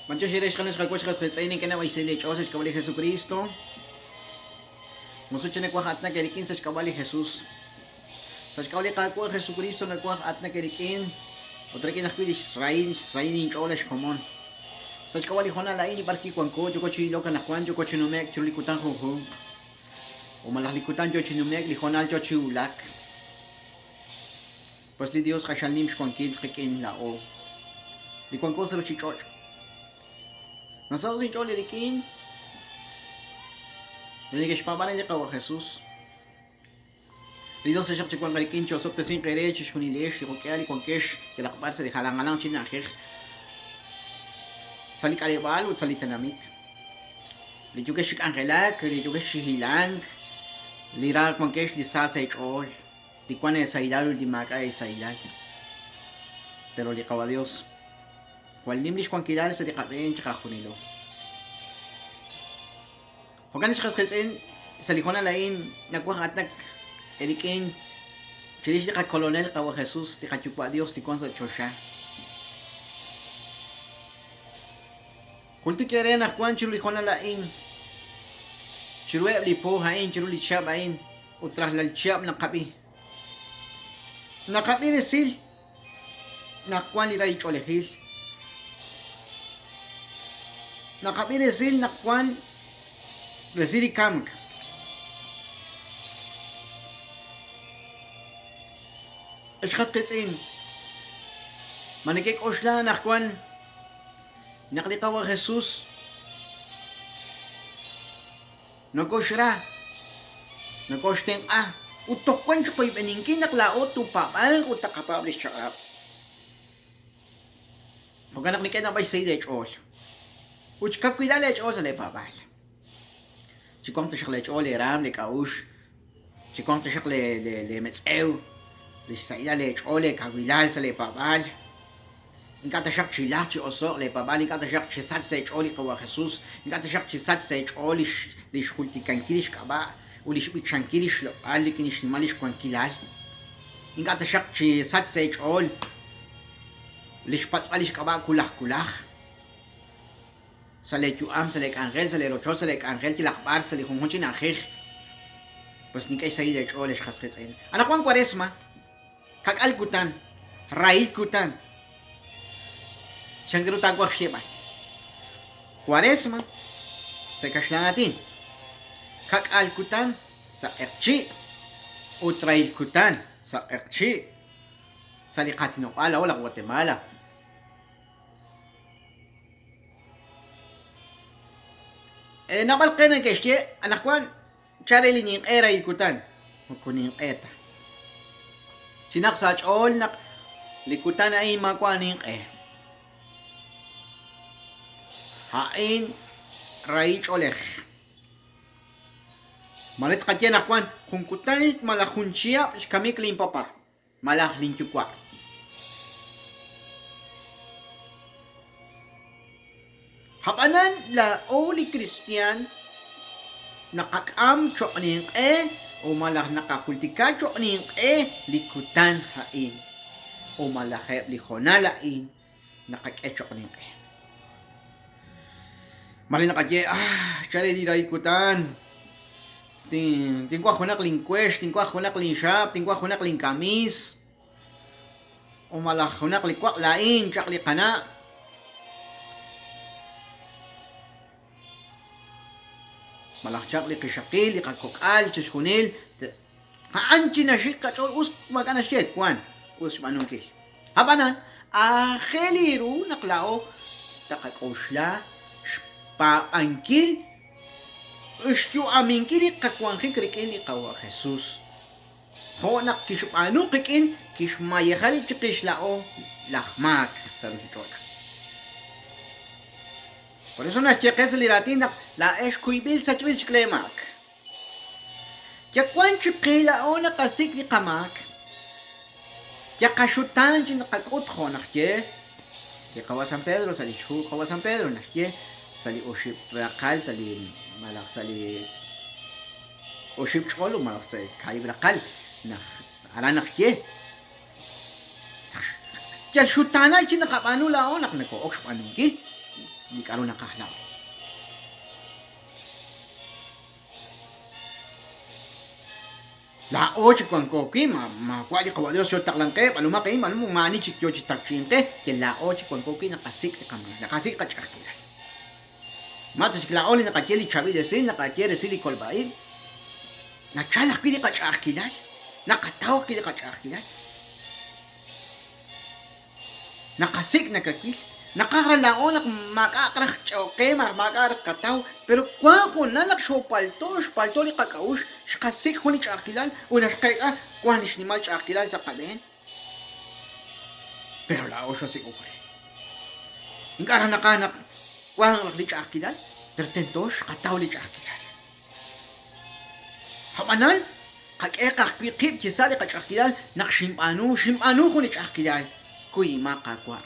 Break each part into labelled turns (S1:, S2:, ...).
S1: Mancho shiresh kanes kakwach kas petsainin kana waisele chosach kabali Jesucristo. Musuch ne kwa atna kerikin sach kabali Jesus. Sach kabali kakwa Jesucristo na kwa atna kerikin. Otra que nakpili Israel in cholesh common. Sach kabali hona la ini barki kwanko yo kochi loka na kwan yo kochi numek chuli kutan ho. O malahlikutan yo chinumek li honal yo chiulak. Pues li Dios kashalnim shkwankil kikin la o. Li kwanko sa lo chichoch. Nosotros sin chole de quién, le dije shpaban de kawa Jesús. Lido se shakche kwan galikin cho sok te sin kere chishunilesh ko kali kon kesh que la parse de halangalang chinajej. Sali kale bal ut sali tanamit. Li juke shik angelak, li juke shihilang. Li ra kon kesh li sa se chol. Li kwan e sailal di maka e sailal. Pero li kawa Dios. Wallimlish kwan kilal sa di kaben chaka kunilo. Hoganis kaskelsen sa likona lain nagwa atnak erikin chilish di ka kolonel kawa Jesus di kachupa Dios di kwan sa chosha. Kulti kere na kwan chilu likona lain. Chirwe li po hain chilu li chab hain utrah lal chab na kapi. Na kapi resil na kwan li rai cholehil. Nakapiresil na kwan resili kamk. Eshkas ketsin. Manigek osla na kwan naklitawa Jesus. Nagoshra. Nagoshteng utok kwan chukoy beningkin naklao tu papal utakapablis chakap. Paganak ni kaya na bay say dech os. Uch kap kuila lech osa le babal. Chikom te shakle le ram le kaush. Chikom te shakle le metzeu. Le saida le le kaguilal sa le babal. Inka te shak chila chi oso le babal. Inka te shak chisat se chole kawa Jesus. Inka te shak chisat se chole le shkulti kankilish kaba. Uli shbik shankilish lo ali kinish nimalish kwankilal. Inka te shak chisat se chole. Le shpat alish kaba kulah kulah. Sa le am sa le angel sa le rocho sa le angel tilakbar sa le hunghunchi na khikh. Pues ni kay sa ile chole khaskhitsin. Anak wang Kwaresma kakal kutan rail kutan. Shangru tagwa khsheba. Kwaresma sa kashlatin. Kakal kutan sa erchi. Utrail kutan sa erchi. Sa likatino ala wala Guatemala. Nabal kena keshye anak kwan chareli ning era ikutan kuning eta sinak sa chol nak likutan ay makwaning hain rai cholech malit katya anak kwan kung kutan malahunchia kami klin papa malah linchukwa habanan la oli Christian nakakam chokning o malah nakakultika chokning likutan hain o malah lihonalain nakakechokning mali nakadye chale di rai kutan tingwa khonak lingkwesh tingwa khonak lingshap tingwa khonak lingkamis o malah khonak likwak lain chak likana malakchak li kishakil li kakokal chishkunil haanchi na shik kachol us magana shik kwan us manungkil habanan kheliru naklao takakoshla shpaankil ishtu aminkil kakwan khikrikin li kawa Jesus ho nak kishpanu kikin kishmayehali chikishlao lahmak saruchichok. Por eso nas cheques li latina la eskuibil sa chwil chklemak. Ya kwan chkila ona kasik li kamak. Ya kashutan chin kakut khonakye. Ya kawa San Pedro sali chu kawa San Pedro nakye sali oship rakal sali malak sali oship cholo malak sali kai rakal na ara nakye. Ya shutana chin nakapanu la onak nako okshpanungil. di karon nakahlaw. Lao chikwan koki ma kwa di so taklang ke paluma kay malum mani chikyo chitakchin ke lao chikwan koki nakasik ka kama nakasik ka chakila. Mata chiklao ni nakacheli chavi de sin nakacheri sili kolbai. Nachala kidi ka chakila. Nakataw kidi ka chakila. Nakasik nakakil. Nakaralao nak makakrach choke makakrach kataw pero kwa ko nalak show palto li kakaush kasik ko ni chakilan una kaya kwa ni mal chakilan sa kaben pero lao siya si ukre ingkara nakanak kwa ang li chakilan pero tentos kataw li chakilan habanan kakeka kip chisali ka chakilan nakshimanu ko ni chakilan kuy makakwa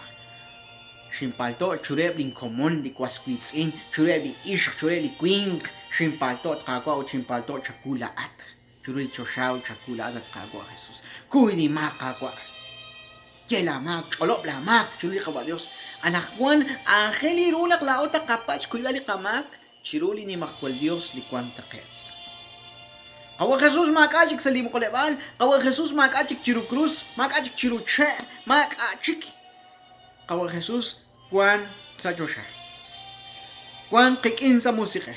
S1: Shimpalto chureb lin common di kwaskwitsin chureb li ish chureb li queen shimpalto at kagwa o shimpalto chakula at chureb choshao chakula at kagwa Jesus kuili makagwa yela mak cholop la mak chureb kawa Dios anakwan angeli runak laota kapach kuila li kamak chiruli ni makwal Dios li kwanta ke Kawa Jesus makajik sa limo kolebal kawa Jesus makajik chiru cruz makajik chiru che makajik Kawa Jesus kwan sa Diyosya. Kwan kikin sa musika.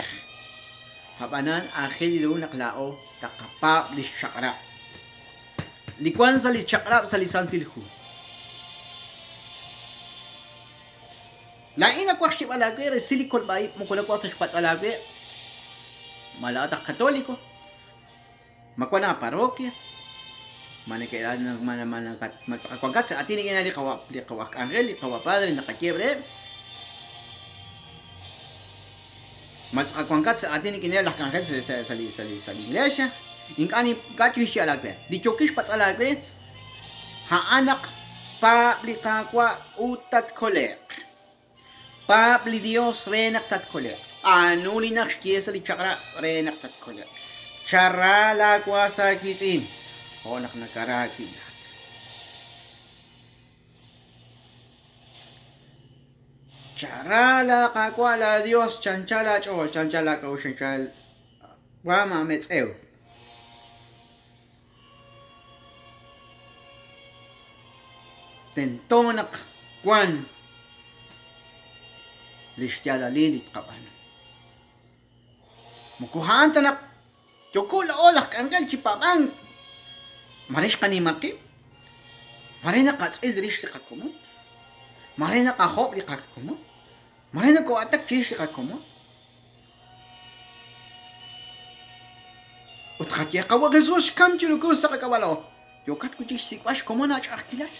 S1: Habanan akhil ilo naklao takapa li syakra. Likwan sa li syakra sa lisan tilhu. Lain na kwasya palagi resilikol bayi mo kuna kwatas pats alagi. Malatak katoliko. Makwa na parokya. Manikailan ng matsakakwagat sa atin nga li kawak angel, li kawak padre, nakakiebre. Matsakakwagat sa atin nga li angel sa iglesia. Yung kani katwish siya lagwe. Di chokish pats alagwe. Haanak pabli kakwa utat kolek. Pabli Dios renak tat kolek. Anulinak siya li chakra renak tat kolek. Charala kwa sa kitsin. O nakaraki lahat. Charala kakwala Dios chanchala chol chanchala ka ushanchal wama metsew. Tentonak kwan lishyala lilit kapan. Mukuhaan tanak chokula olak anggal chipamang Maresh kanimaki. Mare na katsil rish li kakumo. Mare na kahop li kakumo. Mare na ko atak chish li kakumo. Utkatya kawa Jesus kam chilu ko sa kakawalo. Yokat ko chish sikwash komo na chakilal.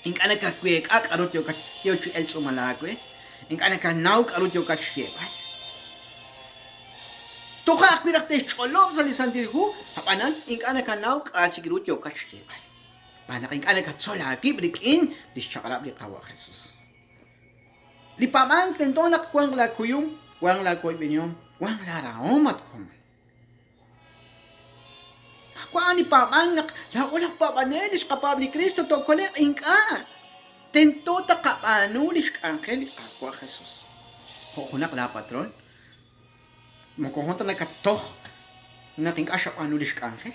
S1: Ink ana ka kwek ak arot yokat yo chi el sumalagwe. Ink ana ka nauk arot yokat shebal. Toka akwirak te cholom sa lisan tilhu, hapanan, ink ana ka nauk chigirut yo kashkebal. Panak ink ana ka tsolagi brikin, dis chakarap li kawa Jesus. Li pamang tentonak kwang la kuyum, kwang la koy binyom, kwang la raomat kum. Kwang ni pamang nak la ulak papanelis kapab ni Kristo to kolek ink a. Tentota kapanulis ka angel kakwa Jesus. Hukunak la patron. Makuhunta na katoh na ting asyap anulis ka angel.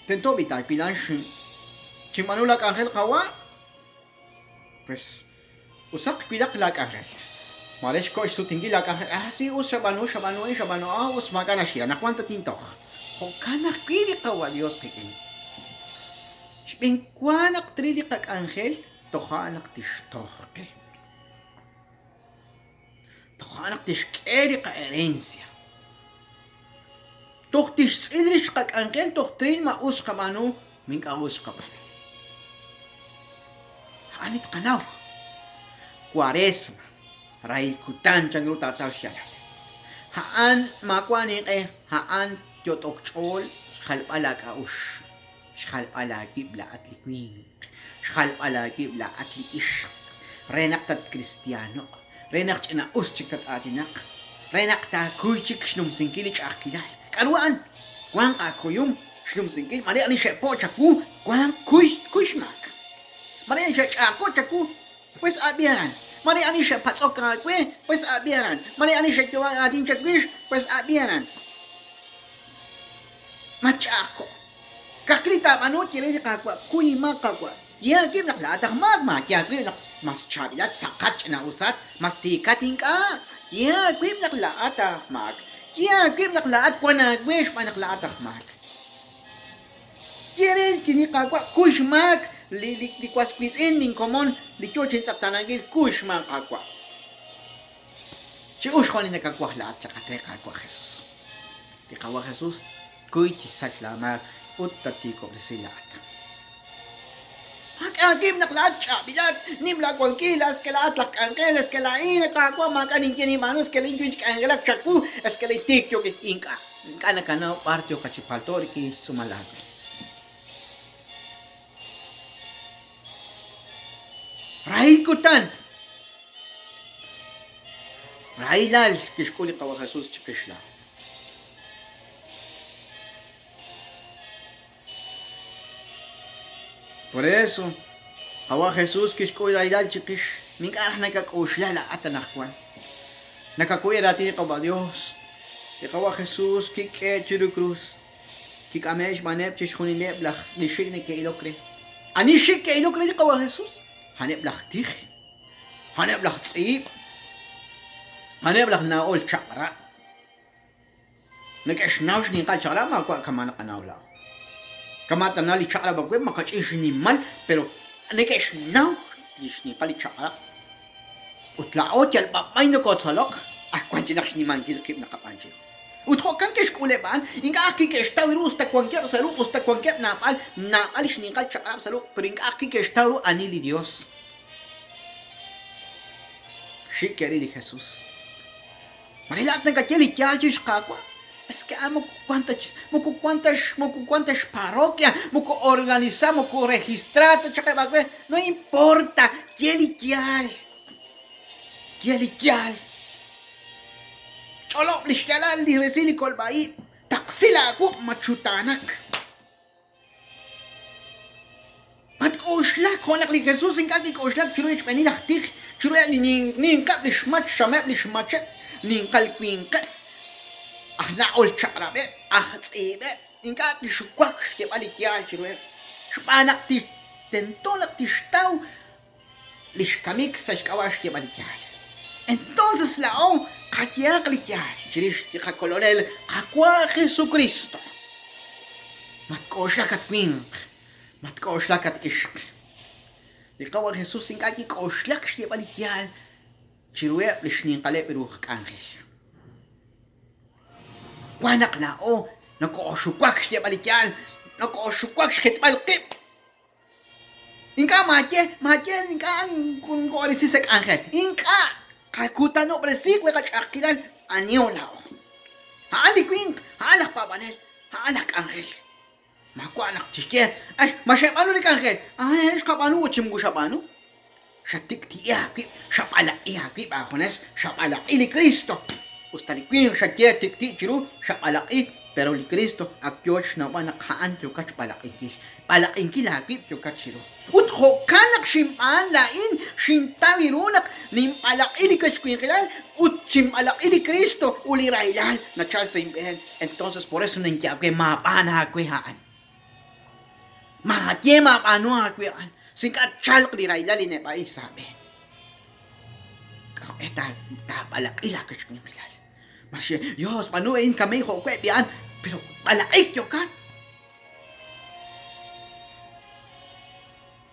S1: Tento bitay pilan chimanulak angel kawa. Pues usak pilak lak angel. Malish ko isu tinggi lak angel. Si us shabano us magana siya nakwanta tintoh. Hokana pili kawa Dios kikin. Shpingkwanak trili kak angel toha anak tishtoh ke. Tohanak tish keri ka herencia. Toh tish ilrish kak angel toh trin maus ka manu ming aus ka manu. Anit kanaw. Quaresma. Raikutan changru tataw siya. Haan makwanik haan tiotok chol shalpala ka us. Shalpala kibla at likwing. Shalpala kibla at liish. Renak tat Kristiyano. Renak na uschikat atinak. Renak ta kuychik shnum singkilich akilal. Karuan. Kwang akuyum shnum singkil. Mali ali shepo chaku. Kwang kuy shmak. Mali ali chaku chaku. Pues abiyaran. Mani anisha patsok kwe, pues abieran. Mani anisha kiwa atin chakwish, pues abieran. Machako. Kaklita mano quiere de kakwa, kuy makakwa. Ya kim nak latak magma, ya kim nak mas chabilat sakat na usat, mas tikating ka. Ya kim nak latak mag. Ya kim nak laat kwa na wish pa nak latak mag. Quieren kini kakwa kush mag. Li kwas quiz in ning common li chochin sa tanagil kush mag kakwa. Si ushkon ni kakwa laat sakate kakwa Jesus. Di kawa Jesus kuy chisat lamang utatiko silat. Agim naklat chabilat nimla kolkilas que la atlak angeles que la ina kakwa makanin kini manos que la injuj angelak chaku es que la tikyo que inka kana kana partio kachipaltori ki sumalagi. Raikutan Railal kishkuli kawa Jesus chikishla. Por eso, awa Jesús kishkoy railal chikish, mingarah nagkakushya la atanakwan. Nakakuya dati kawa Dios. Ikawa Jesús kike chiru cruz. Kikamesh manep chishkunilep lach lishik ni ke ilokre. Ani shik ke ilokre di kawa Jesús. Hanep lach tich. Hanep lach tsib. Hanep lach naol chakra. Nagkashnaw ni kal chakra magwa kamana kanawla. Kamata na li chakra bagwe makachin ni mal pero nekesh now ni pali chakra utlaot yal papay no kotsalok akwanti nak ni man gilkip nakapanjiro utho kan kesh kuleban inga aki kesh tawiru usta kwankep salu usta kwankep napal ish ni kal chakra salu pero inga aki kesh tawiru anili Dios shikeri di Jesus marilat na kakeli kyalchish kakwa. Es que amo cuántas parroquias, muco organizar, muco registrar, no importa, quién Cholo, lishkalal, li resili kolbai, taksila ako machutanak. At koslak, honak li Jesus, inkaki koslak, churuich penilaktik, churuich ninkap lishmat, shamep lishmachet, ninkalkwinkat. Naol charabe, tsibe, inka kishukwak, shkebalikial, chirwe, shpanak ti tentonak tishtaw, lishkamik sa shkawash kebalikial. Entonces la o, kakiak likial, chirish tika colonel, kakwa Jesucristo. Matkoshak at kwink, matkoshak at kishk. Ikaw Jesus inka kikoshak shkebalikial, chirwe, lishninkale peruch angel. Wanak na o, nako-osyukwak siya balikyal, nako-osyukwak siya kitbalkip. Inka matye, inka kung korisisek angel, inka, kakutano presikwe kachakilal, anyo lao. Haalik wink, haalak pabanel, haalak angel. Makwanak tishke, ay, masyapano lik angel, ay, shkapano, uchimgo shapano. Shatik tiyakip, shapala iyakip, ahones, shapala ili Kristo. Ustalikwin siya tikti chiru siya palaki pero li Kristo akyoch na wanakhaan tiyo kach palaki palaking kilakip tiyo kach chiru utho kanak shimpan lain shintawirunak nim palaki li kach kwinkilan utchim palaki li Kristo uli railal na Charles Saint-Ben entonces por eso nangyagwe mapana hakwehaan mahatye mapano hakwehaan singkat chalk li railal inepa isabi eta palaki la kach kwinkilan Masya, Diyos, panuin kami ko kwebian, pero palaik yung kat.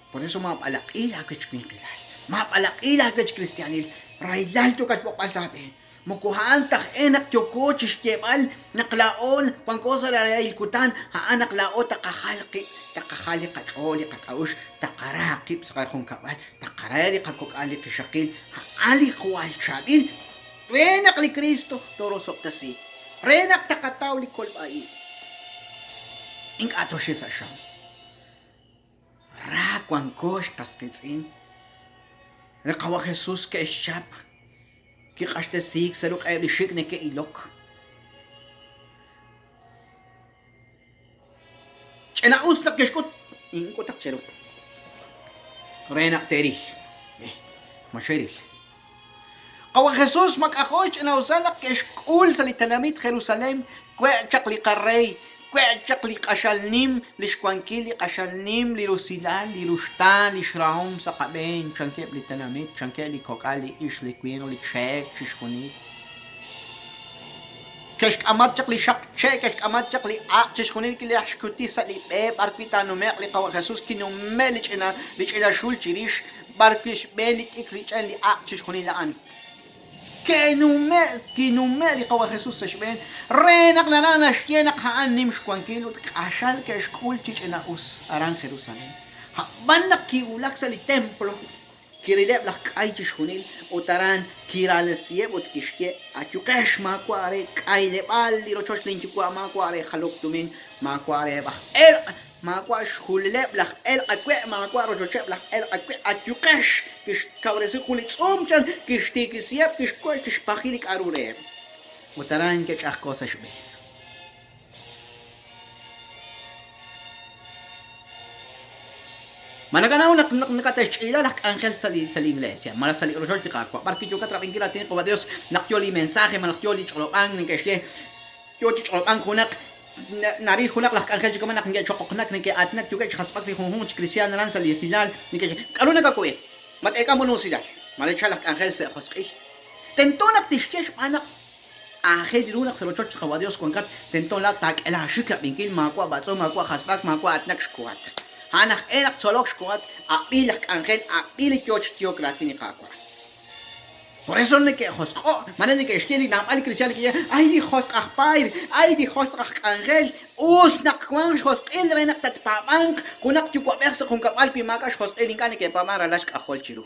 S1: Por eso mapalakila kach kwinkilan, mapalakila kach Kristianil, railal to kach papasabi, mukuhaan tak enak yung kochis kebal, naklaon, pangkosa na railkutan, haan naklao takahali kacholi kakaush, takarakip sa kakong kabal, takarari kakukali kishakil, haali kuwal chabil, Renak li Kristo, torosok tasi. Renak takataw li kolbai. Ing ato siya sa siyang. Rakwang kosh kaskitsin. Nakawa Jesus ka isyap. Kikashte sik sa luk ay bishik na ke ilok. Chinaus na kishkot. Ing kotak chero. Renak teri. Masyeril. Kawa Jesús makahoch na usalak keshkul sa litanamit Jerusalem kwe chakli karey kwe chakli kashalnim lishkwankili kashalnim lirusilal lirushtan lishraum sa kaben chankep litanamit chanke likokali ish likwin likshek shishkunit kesh amat chakli shakche kesh amat chakli a shishkunit kili ashkuti sa lipe barkwita numek li kawa Jesús kinume lichina shul chirish barkwish benit iklichan li a shishkunit laan كينومي لقوا خيسوس سشبين رينك نانا شينك هان نمش كوان كيلو عشان كشكول تيج انا اوس اران خيروسالين بانك كيولك سالي تمبلو كيريلب لك اي تشونيل وتران كيرالسيه وتكشكي اتيوكاش ما كواري اي لبال لي روتش لينكو ما كواري خلوك تومين ما كواري با ما كواش خوللب لخ اكوي ما كوا روتش لخ اكوي اتيوكاش كش كورسي خولي تصومچن كش تيكسياب كش كوي كش باخيلك اروري وتران كش اخكوسا شبه Managanaw nakatashila lak angel sa iglesia. Mara sa irosol ti kakwa. Barki yung katrapin kiratin ko ba Dios naktioli mensaje manaktioli cholopang ng kasye. Yo cholopang kunak nari kunak lak angel juga manak ng chokoknak ng atnak juga khaspak ti hung kristiyan ran sa hilal ni kasye. Karo nagakuwi. Mateka mo no sila. Malicha lak angel sa khosqi. Tentonak tishkesh anak Akhir dirunak sa rochot sa Dios kun kat tentonak tak ela shika bingkil makwa batso makwa khaspak makwa atnak shkuat. Hanak enak solok squat apilak angel apilik yoch tiokrati ni kakwa. Por eso no que hosco, manen que estili na al cristiano que ay di hos akpair, ay di hos angel, us nak kwang hos el renak tat pamank, kunak tu kwa bersa kun kapal pi makas hos el kan que pamara lask ahol chiru.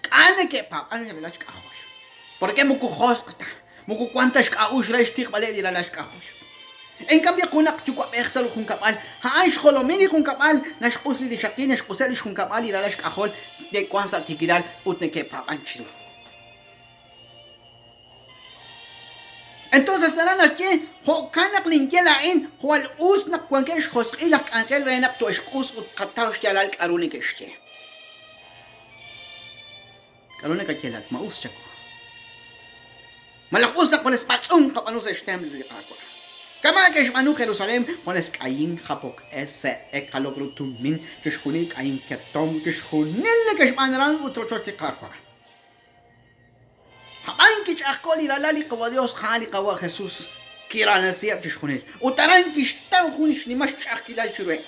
S1: Kan que papan lask ahol. ¿Por qué muku hos sta? Muku cuantas ka us restik vale di lask ahol. En cambio kunak chukwa bersal kun kapal haaish kholomini kun kapal nashqusli li shakin nashqusali kun kapal ila lash kahol de kwansa tikidal utne ke paganchiru. Entonces estarán aquí ho kanak linkela in hwal usnak kwankesh khosqilak angel renak to ishqus ut qatash jalal karuni keshke. Karuni kakelak maus chako. Malak usnak kon spatsum kapanu sa shtem li qakwa. كما كيش منو خيروسالم ونس كاين خابوك اس اكالوغروتو من كشخوني كاين كتوم كشخوني كش بانران وتروتشتي قاقوا هاين كيش اقولي لا لي قوا ديوس خالي قوا خيسوس كيرا نسيب كشخوني وتران كيش تاو خونيش نمش اخي لا شروي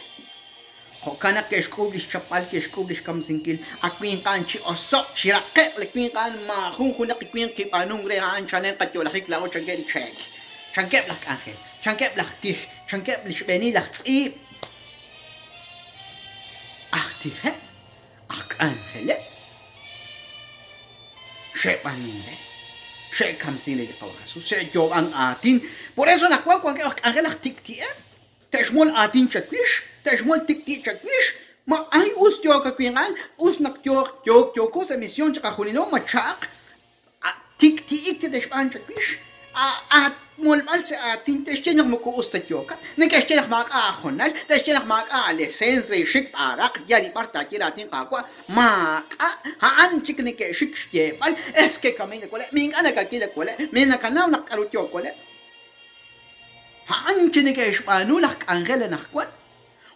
S1: خو كان كيش كوبليش شبال كيش كوبليش كم سنكيل اكوين كان شي اوسو شراقق لكوين كان ما خون خونق كوين كيبانون ري عن شانن قتيو لخيك لا وشنكيل تشيك شنكيب لك انخيل شنكيب لك تيخ شنكيب لشبيني لك تصيب تيخ انخيل شيبانين شيء كمسين اللي قوى خسوس شيء جواب ان آتين por eso نقوى كوانكي انخيل لك تيك تيه تشمول آتين شكويش تشمول تيك تيه شكويش ما اي اوس جوكا كوينغان اوس نك جوكو سميسيون شكا خولينو ما تشاق تيك تيه تدشبان شكويش مول بالس تنتشتنخ مكو استجوكا نكشتنخ معك خنال تشتنخ معك لسنس شيك عراق جالي برتا كيراتين قاقوا معك هانشك نكشك شيفال اسكي كمين كولا مين انا كاكيلا كولا مين كناو نقالو تيو كولا هانش نكشبانو لك انغلا نخكوال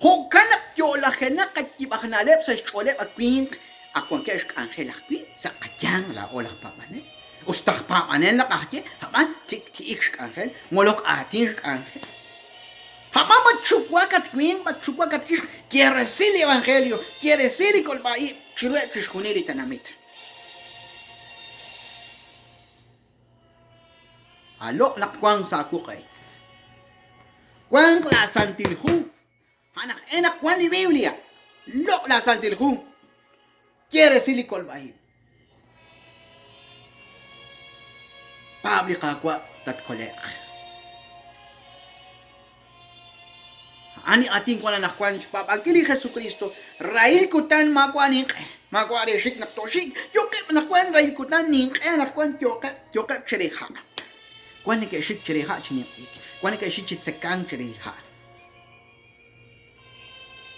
S1: هو كان يولا خنا قتي بخنا لبس شولي اكوين اكون كشك انغلا كوي سقجان لا اولا باباني Ustahpa anen la kahti, haman tik tiksh kangen, molok atish kangen. Haman machukwa kat queen, machukwa kat ish, quiere decir el evangelio, quiere decir el colbaí, chirue chishkuniri tanamit. Alo nakwang sa kukay. Kwang la santilhu, hanak enak kwan li Biblia, lo la santilhu, quiere decir el colbaí. Pabli kakwa tatkolek. Ani ating ko na nakwan papagili Jesucristo, rail kutan makwanik, makwari shik naktoshik, yokep nakwan rail kutan ning, nakwan yokep chiriha. Kwan ke shik chiriha chinik, kwan ke shik sekang chiriha.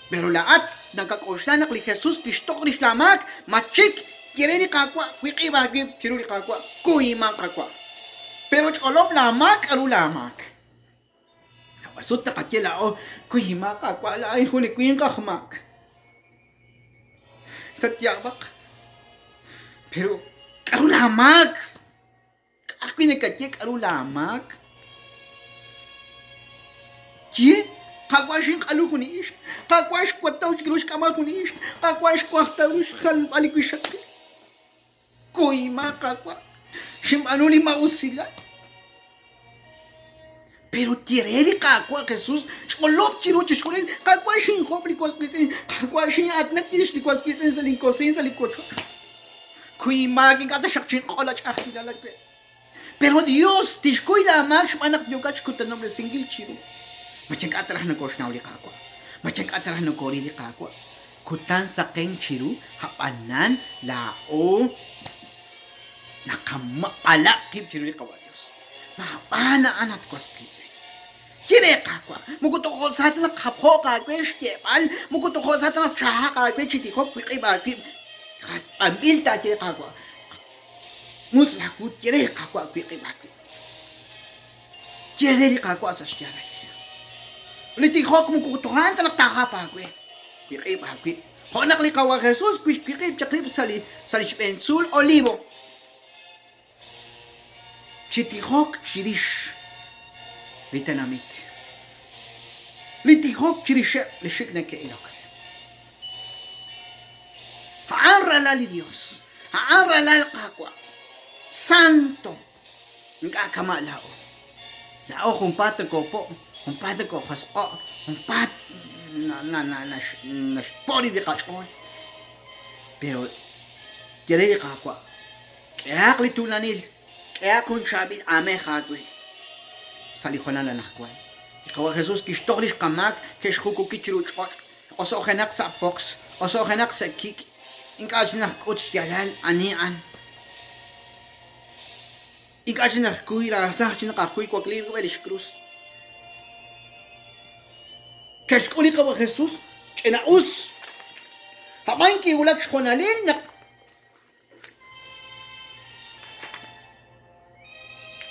S1: Pero lahat nagkakusyanak li Jesus kishtok li lamak machik kireni kakwa wiki bagib chiruli kakwa kuima kakwa. Pero cholop lamak aru lamak. Napasut na katyela o kuima kakwa lain huli kuing kakmak. Tatyabak. Pero aru lamak. Ako nagkatyek aru lamak. Cie? Kakwash kalu kunish. Kakwash kwataw gilush kamal kunish. Kakwash kwatawush kal alikush. Kuima kakwa. Shimanuli mausila. Pero tireri kakwa Jesus. Cholop chiro chishkulen. Kakwashin hoplikos kisen. Kakwashin atnak tirish likos kisen sa linkosin sa likocho. Kuima gingata shakshin kolach ahilalagwe. Pero Dios tishkuy damak shmanak yukach kutanom le single chiro. Macek atrah na kosh na uli kakwa. Macek atrah na kori li kakwa. Kutan sa keng chiru hapanan lao nakamapalak kip chiru li kawa Diyos. Mapana anat ko spitze. Kire kakwa. Mukuto ko sa atin na kapho kakwe shtepal. Mukuto ko sa atin na chaha kakwe chitikop wikiba kip. Kas pambilta kire kakwa. Muslakut kire kakwa wikiba kip. Kire li kakwa sa shtyaray. Litihok mo kutuhan talak takapa kwe. Kikip hakwi. Honak li kawa Jesus kikip chaklip sali pensul olivo. Chitihok chirish. Litanamit. Litihok chirish lishik na keilok. Haarala li Dios. Haarala kakwa. Santo. Ngakama lao. Lao kung pata ko po. Un padre ko hasko, un pad na spori di kachol. Pero quiere di kakwa. Kaya klitunanil, kaya kun shabil ame khagwe. Salihona na nakwan. Ikaw Jesus kishtorish kamak, kishkuku kichiru chkoch. Oso khenak sa box, oso khenak sa kik. Inkaj na kuts yalal anian. Ikaj na kuira sa china kakuy kwa kliru elish cruz. Kashkuli ka ba Jesus? Chinaus. Hamain ki ulak shkonalin na.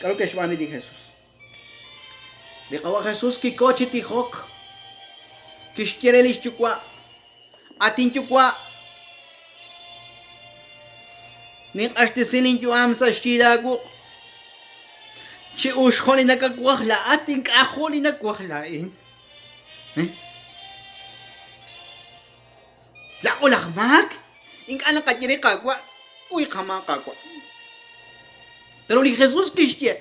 S1: Kalo kashwani di Jesus. Di kawa Jesus ki kochi tihok. Kishkirelis chukwa. Atin chukwa. Nik ashtisilin chu amsa shtilago. Chi ushkoli nakakwahla. Atin kaholi nakwahlain. Lako lakmak? Ink anak katire kagwa. Uy kama kagwa. Pero li Jesus kishtie.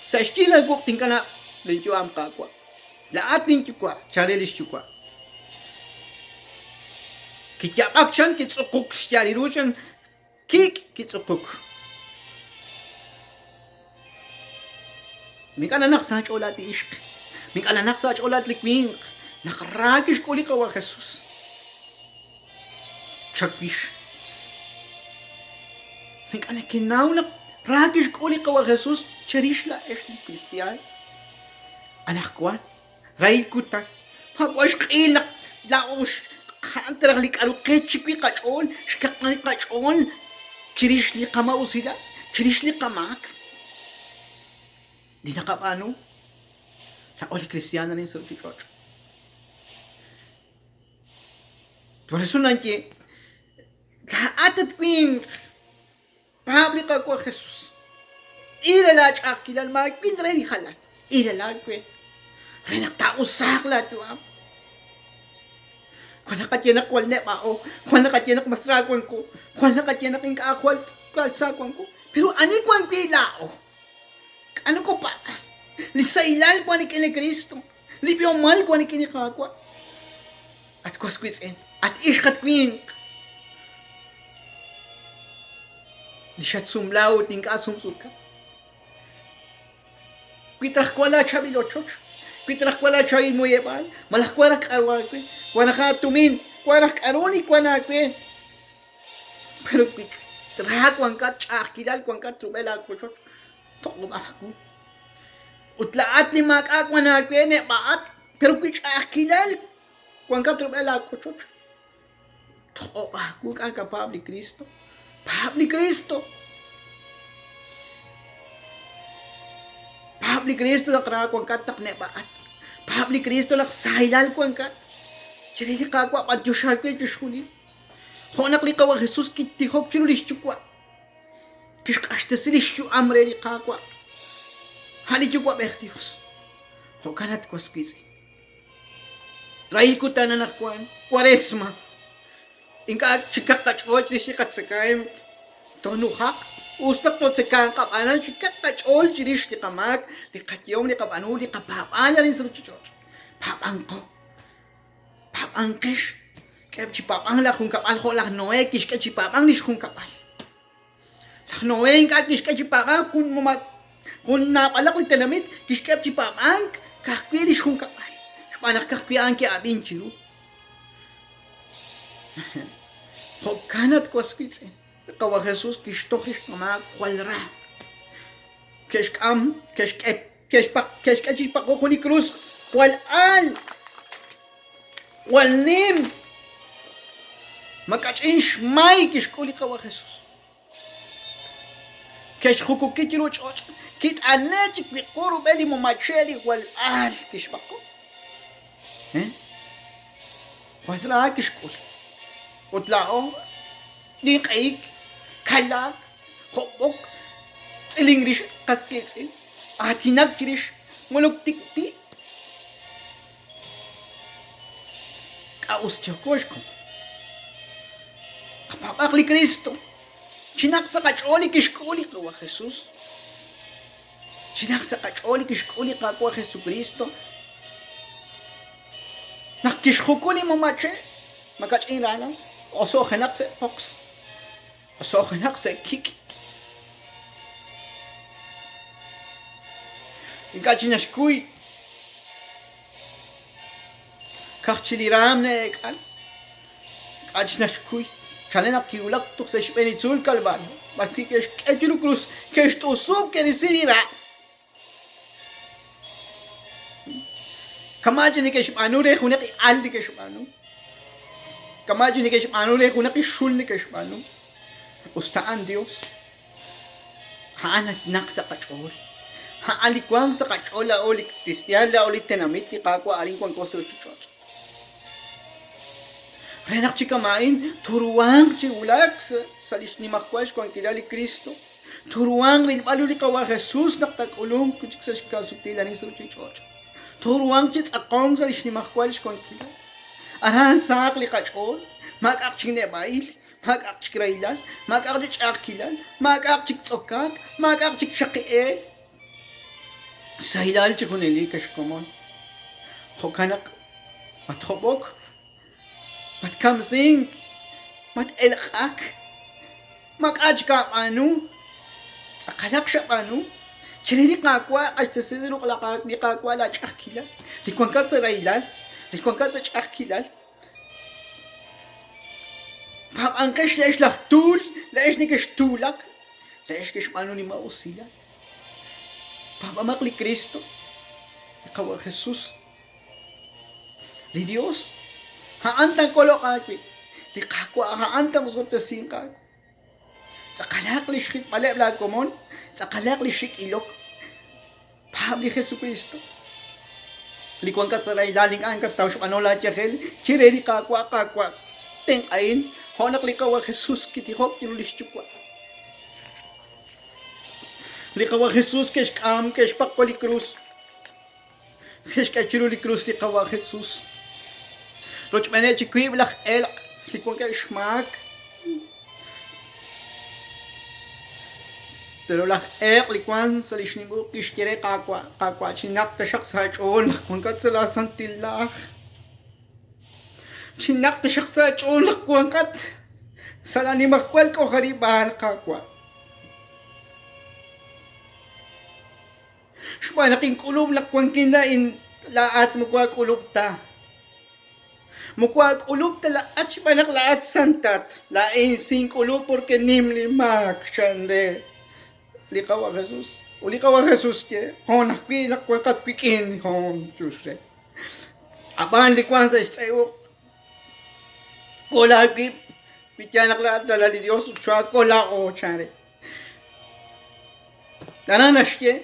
S1: Sa shtila guk tingkana lincho am kagwa. La atin chukwa. Charelis chukwa. Kitya akshan kitsukuk shtali rushan. Kik kitsukuk. Mikana naksa cholati ishk. Mik alanak sa cholat likwing. Nakarakish ko li kawa Jesus. Chakish. Mik alakinaw na rakish ko li kawa Jesus. Cherish la eshli Christian. Anak kwa. Ray kuta. Magwash kilak. Laosh. Kantarang li karu ketchikwi kachon. Shkak na li kachon. Cherish li kama usila. Cherish li kamak. Di nakapano. Oli cristiana ni so chichocho. Por eso nanti la atat queen publica ko Jesus. Ila la chakil al mag pindre di khalan. Ila la kwe. Renakta usak la tu am. Kung nakatyanak wal ne mao, kung nakatyanak masragwan ko, kung nakatyanak ing kaakwal kalsagwan ko. Pero ani ko ang pilao? Ano ko pa? Lisailal ko ni kini Kristo. Libiyomal ko ni kini kakwa. At ko squeeze in. At ishkat queen. Di siya sumlaw ting kasumsuka. Pitrak ko la chabi lochoch. Pitrak ko la chabi mo yebal. Malak ko rak arwa ko. Wana ka tumin. Warak aroni ko na ko. Pero pitrak ko ang kat chakilal ko ang kat trubela ko choch. Tok ba ako? Utlaat ni makakwa na kwene baat pero kuch akilal Juan Catrubela Cochocho. Toca, Kukan ka Pabli Cristo. Pabli Cristo. Pabli Cristo na kara Juan Kat naknebaat. Pabli Cristo nak sailal Juan Kat. Chirili kakwa pa Diyos hagwe Diyos hunil. Honak li kawa Jesus kitihok chinulis chukwa. Kishkashte silishu amre li kakwa. Hali chukwa Dios. Hokanat kwa skisi. Rahil ko tanan akwan. Kwaresma. Inka chikak kachol chikat sakay. Tonuhak. Ustak to tsekan kapanan chikak kachol chirish li kamak. Li katyom li kapanu li kapapanya rin sa chichot. Papangko. Papangkesh. Kaya chipapang la kung kapal ko la noe kish ka chipapang lish kung kapal. La noe inka kish ka chipapang kung napalak li tanamit kish ka chipapang kakwe lish kung kapal. Panak kakwe anke abin chiru. Hokanat ko skitse. Kawa Jesus kish to kish kama kwalra. Kish kam kish ka chipako kuni krus wal an. Wal nim. Makachin shmai kish kuli kawa Jesus. Kish hukuki chiru choch. Kit anechik vikuru beli mo macheli wal al kish pako. Wala kish kuli. Utlao. Di kaik. Kalak. Hopok. Tsiling rish kaskitsin. Atinag kirish. Mulog tikti. Kaus tiyokosh ko. Kapapakli Kristo. Chinak sa kacholi kishkuli kawa Jesus. Chinak sa kacholi kishkuli kawa Jesus Kristo. Nakishkukuli mo mache. Magkachin lang. Oso kanak sa pox. Oso kanak sa kiki. Ikachinashkuy. Kakchiliram na ekal. Ikachinashkuy. Chanena kiulak tuk sa shpenitzul kalban. Marki kesh kechiru krus. Kesh to sub ke nisirira. Kamajini kesh panu re khune ki aldi kesh panu. Kamajini kesh panu re khune ki shulni kesh panu. Ustaan Dios. Haanat nak sa kachol. Haalikwang sa kachola ulit tistiala ulit tenamit li kakwa aling kwang koso chuchot. Renak chikamain, turuang chiulak sa lish ni makwash kung kilali Kristo. Turuang rilpalo ni kawa Jesus naktakulong kuchik sa kasutila ni Suchichot. Turuang chits akong sa lish ni makwash kung kilali. Arahan sak li kachol, magakching nebail, magakchik railal, magakchik akilal, magakchik tsokak, magakchik shakiel. Sa hilal chikunili kashkomon. Hokanak mathobok. Mat kamsing, mat elakak, mag-aj ka panu, sa kalak siya panu, chilili kakwa, ay tasisiru kalakak, di kakwa la chakilal, di kwangkat sa railal, di kwangkat sa chakilal, papangkash la ish laktul, la ish ni kash tulak, la ish kash panu ni mausila, papamakli Kristo, ikaw Jesus, di Dios, haantang kolok akit. Di kakwa haantang usap ta singkag. Sa kalak li shik malep lag komon. Sa kalak li shik ilok. Pabli Jesu Kristo. Likuan kat sa daling angkat tao siya anola tiyakil. Kireli kakwa. Teng ayin. Honak likawa Jesus kitihok tinulis chukwa. Likawa Jesus kesh kam kesh pakoli krus. Kesh kachiruli krus likawa Jesus. Roch mene chikwi blach el likon ka schmak. Pero lach likwan sa lishnibu kishkere kakwa chinak ta shak sa chol kun ka tsala santilach. Chinak ta shak sa chol kun kat sala ni makwal ko haribahal kakwa. Shpa naking kulub lakwan kinain laat mo kwa kulub ta. Mukwag ulub tala at sipanak laat santat. Lain sing ulub porque nimli mak chande. Likaw a Jesus. Ulikaw a Jesus ke. Hon akwi nakwakat kwikin hon chusre. Aban likwan sa isayo. Kola ki pityanak la dalali Dios chua kola o chare. Tananashke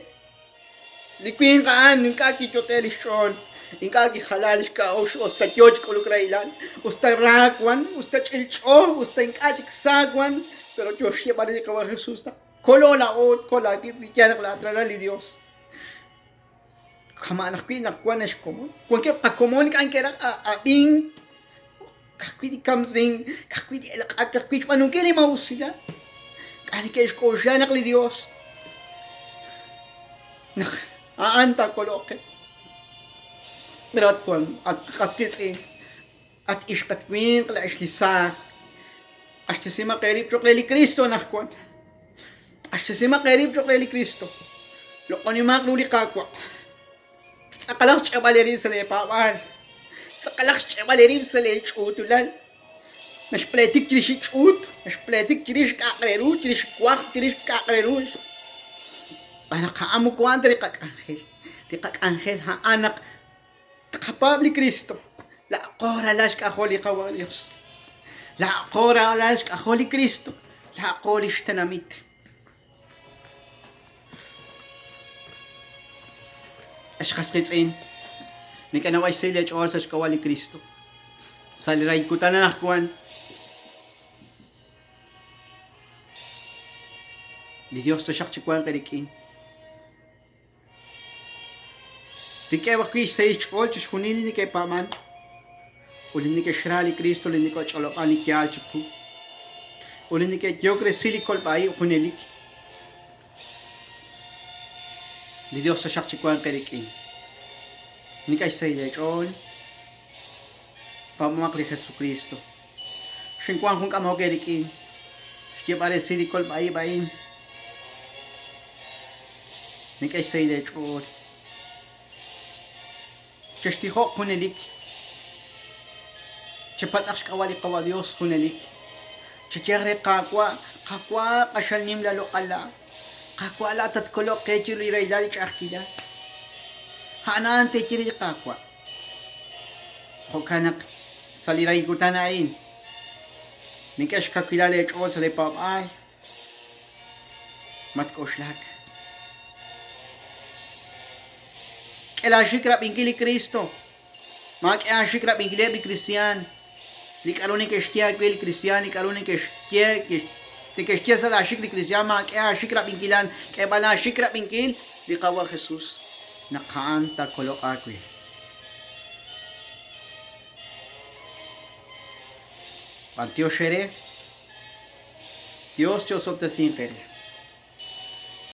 S1: liquin kaan ninka ki chotelishon inka ki halalish ka osh usta kyoj kolukrailan usta rakwan usta chilcho usta inka chiksagwan pero yo shebari de kawa Jesús ta kolola o kola ki pityanak la dalali Dios. Kamanak pi nakwan es como cualquier pa comunica en que era a in kakwidi kamzing kakwidi el kakwidi manungkili mausida kani ke esko janak li Dios nak aanta koloke merat kwan at kaskitsi at ishkat kwin kla ishlisa ashtisima qerib chokle li Cristo nakwan ashtisima qerib chokle li Cristo lo konimak luli kakwa sakalak chabaleri sa lepawan sakalak chabaleri sa lechutulan mas pletik kirish chut mas pletik kirish kakreru kirish kwak kirish kakreru anak kaamu ko andre kak angel ha anak kapabli Cristo la qora las ka holy kawa Dios la qora las ka holy Cristo la qorish tanamit ashkas kitsin ni kana way sila chol sa kawali Kristo saliray ko tanan nakwan di Dios sa siyak chikwan kadikin di kaya wakwi sa chol chis kunini ni kay paman ulin ni kay shrali Kristo ulin ni ko cholokan ni kyal chikku ulin ni kay yokre silikol bai kunelik di Dios sa siyak chikwan kadikin ni kay sa ila chol pamumakli Jesucristo shinkwan kung kamo kadikin siya pare silikol bai bain ni kay sa ila chol chashtiho kunelik chapatsak kawali kawa Dios kunelik chachare kakwa kashalnim lalo ala kakwa ala tat kolok kechilu iraydali chakida hanan te kiri kakwa hokanak saliray gutanain nikash kakwilale chol sa lepapay matkoshlak kela shikrap ingili Kristo mak ya shikrap ingili bi Cristian likaloni ke shtia kwel Cristian likaloni ke shtia ke shtia sa la shikri Cristian mak ya shikrap ingilan ke bala shikrap ingil likawa Jesus nakaanta kolok akwi Pantio shere Dios te osopta sin pere